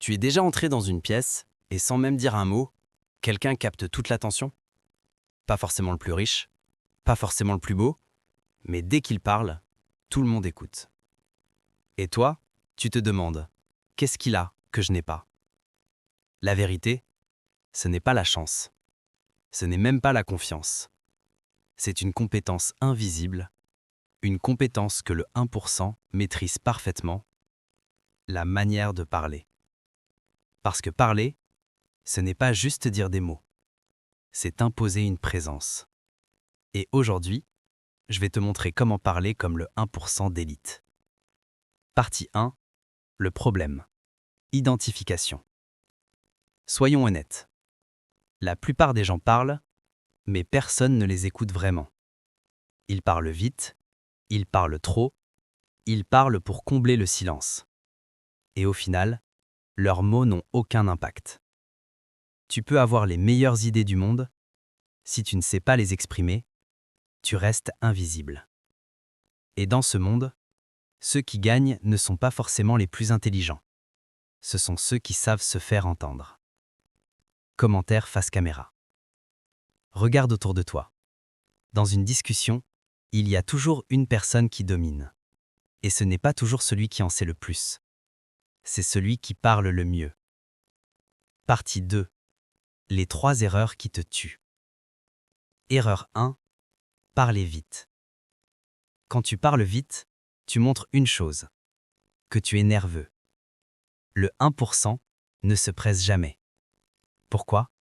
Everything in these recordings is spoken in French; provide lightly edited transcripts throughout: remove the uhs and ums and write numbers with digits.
Tu es déjà entré dans une pièce et sans même dire un mot, quelqu'un capte toute l'attention? Pas forcément le plus riche, pas forcément le plus beau, mais dès qu'il parle, tout le monde écoute. Et toi, tu te demandes, qu'est-ce qu'il a que je n'ai pas? La vérité, ce n'est pas la chance. Ce n'est même pas la confiance. C'est une compétence invisible, une compétence que le 1% maîtrise parfaitement, la manière de parler. Parce que parler, ce n'est pas juste dire des mots, c'est imposer une présence. Et aujourd'hui, je vais te montrer comment parler comme le 1% d'élite. Partie 1. Le problème. Identification. Soyons honnêtes. La plupart des gens parlent, mais personne ne les écoute vraiment. Ils parlent vite, ils parlent trop, ils parlent pour combler le silence. Et au final, leurs mots n'ont aucun impact. Tu peux avoir les meilleures idées du monde, si tu ne sais pas les exprimer, tu restes invisible. Et dans ce monde, ceux qui gagnent ne sont pas forcément les plus intelligents. Ce sont ceux qui savent se faire entendre. Commentaire face caméra. Regarde autour de toi. Dans une discussion, il y a toujours une personne qui domine. Et ce n'est pas toujours celui qui en sait le plus. C'est celui qui parle le mieux. Partie 2. Les 3 erreurs qui te tuent. Erreur 1. Parler vite. Quand tu parles vite, tu montres une chose. Que tu es nerveux. Le 1% ne se presse jamais. Pourquoi?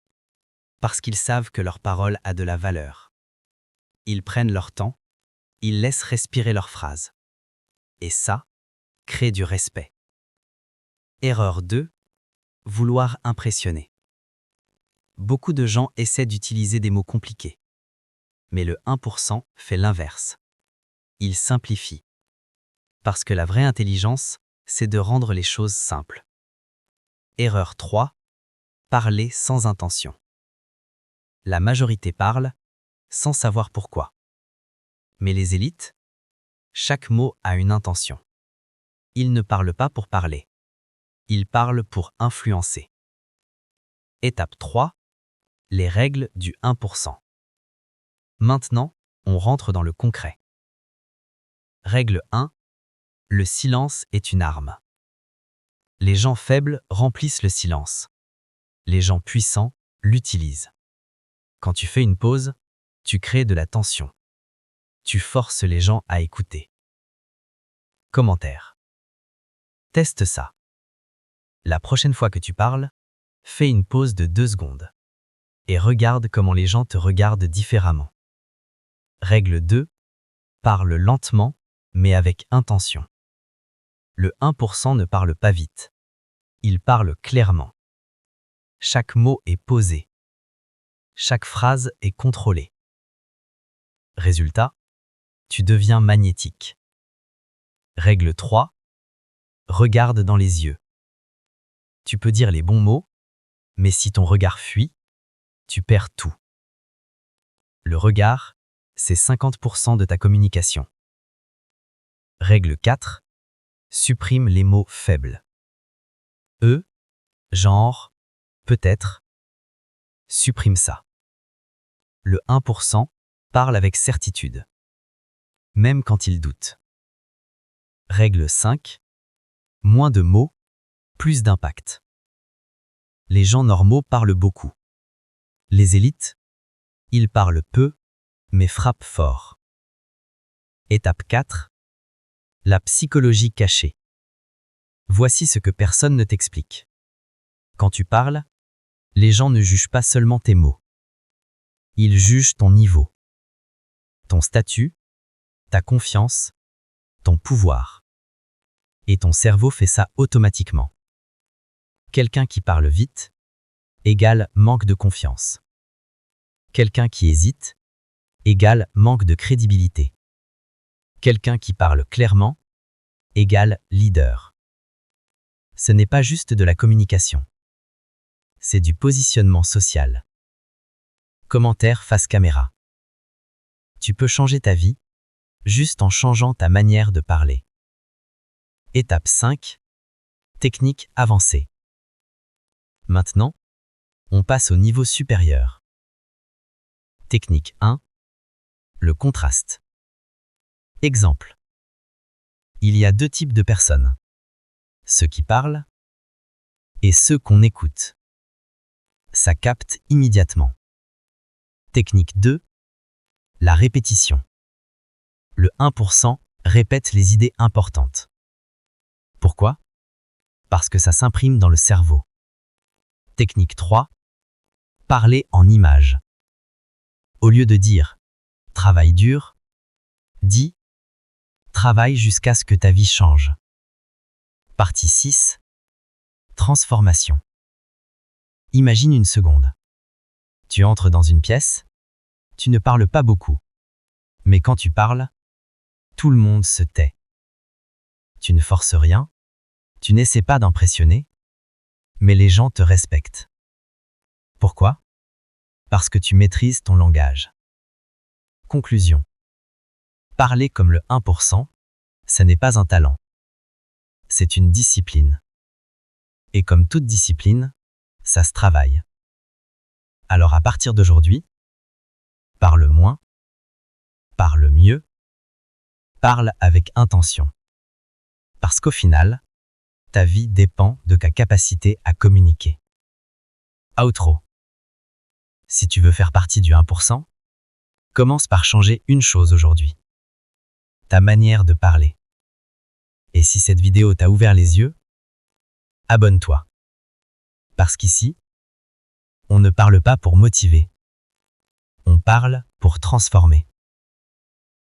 Parce qu'ils savent que leur parole a de la valeur. Ils prennent leur temps, ils laissent respirer leurs phrases. Et ça, crée du respect. Erreur 2. Vouloir impressionner. Beaucoup de gens essaient d'utiliser des mots compliqués. Mais le 1% fait l'inverse. Il simplifie. Parce que la vraie intelligence, c'est de rendre les choses simples. Erreur 3. Parler sans intention. La majorité parle, sans savoir pourquoi. Mais les élites, chaque mot a une intention. Ils ne parlent pas pour parler. Ils parlent pour influencer. Étape 3. Les règles du 1%. Maintenant, on rentre dans le concret. Règle 1. Le silence est une arme. Les gens faibles remplissent le silence. Les gens puissants l'utilisent. Quand tu fais une pause, tu crées de la tension. Tu forces les gens à écouter. Commentaire. Teste ça. La prochaine fois que tu parles, fais une pause de 2 secondes. Et regarde comment les gens te regardent différemment. Règle 2. Parle lentement, mais avec intention. Le 1% ne parle pas vite. Il parle clairement. Chaque mot est posé. Chaque phrase est contrôlée. Résultat, tu deviens magnétique. Règle 3. Regarde dans les yeux. Tu peux dire les bons mots, mais si ton regard fuit, tu perds tout. Le regard, c'est 50% de ta communication. Règle 4. Supprime les mots faibles. Genre, peut-être. Supprime ça. Le 1% parle avec certitude. Même quand il doute. Règle 5. Moins de mots, plus d'impact. Les gens normaux parlent beaucoup. Les élites, ils parlent peu, mais frappent fort. Étape 4. La psychologie cachée. Voici ce que personne ne t'explique. Quand tu parles, les gens ne jugent pas seulement tes mots. Ils jugent ton niveau, ton statut, ta confiance, ton pouvoir. Et ton cerveau fait ça automatiquement. Quelqu'un qui parle vite égale manque de confiance. Quelqu'un qui hésite égale manque de crédibilité. Quelqu'un qui parle clairement égale leader. Ce n'est pas juste de la communication. C'est du positionnement social. Commentaire face caméra. Tu peux changer ta vie juste en changeant ta manière de parler. Étape 5. Technique avancée. Maintenant, on passe au niveau supérieur. Technique 1. Le contraste. Exemple. Il y a deux types de personnes. Ceux qui parlent et ceux qu'on écoute. Ça capte immédiatement. Technique 2. La répétition. Le 1% répète les idées importantes. Pourquoi? Parce que ça s'imprime dans le cerveau. Technique 3. Parler en images. Au lieu de dire « travaille dur », dis « travaille jusqu'à ce que ta vie change ». Partie 6. Transformation. Imagine une seconde. Tu entres dans une pièce, tu ne parles pas beaucoup. Mais quand tu parles, tout le monde se tait. Tu ne forces rien, tu n'essaies pas d'impressionner, mais les gens te respectent. Pourquoi? Parce que tu maîtrises ton langage. Conclusion. Parler comme le 1%, ce n'est pas un talent. C'est une discipline. Et comme toute discipline, ça se travaille. Alors à partir d'aujourd'hui, parle moins, parle mieux, parle avec intention. Parce qu'au final, ta vie dépend de ta capacité à communiquer. Outro. Si tu veux faire partie du 1%, commence par changer une chose aujourd'hui. Ta manière de parler. Et si cette vidéo t'a ouvert les yeux, abonne-toi. Parce qu'ici, on ne parle pas pour motiver. On parle pour transformer.